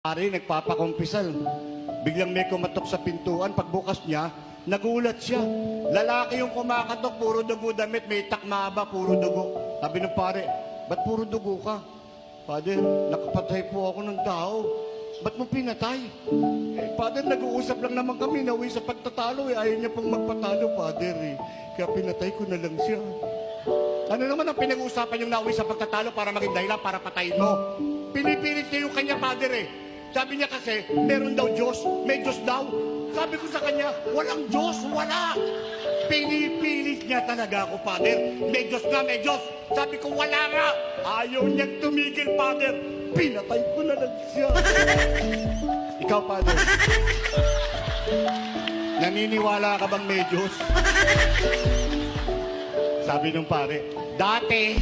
Pare, nagpapakumpisal. Biglang may kumatok sa pintuan. Pagbukas niya, nagulat siya. Lalaki yung kumakatok, puro dugo damit, may takmaba, puro dugo. Sabi ng pare, ba't puro dugo ka? Father, nakapatay po ako ng tao. Ba't mo pinatay? Father, nag-uusap lang naman kami, nauwi sa pagtatalo. Ayaw niya pong magpatalo, Father. Kaya pinatay ko na lang siya. Ano naman ang pinag-uusapan yung nauwi sa pagtatalo para maging dahilan para patayin mo? Pinipilit niya yung kanya, Father. Sabi niya kasi, meron daw Diyos, may Diyos daw. Sabi ko sa kanya, walang Diyos, wala. Pinipilit niya talaga ako, Father. May Diyos na, may Diyos. Sabi ko, wala nga. Ayaw niyang tumigil, Father. Pinatay ko na lang siya. Ikaw, Father, naniniwala ka bang may Diyos? Sabi nung pare, dati.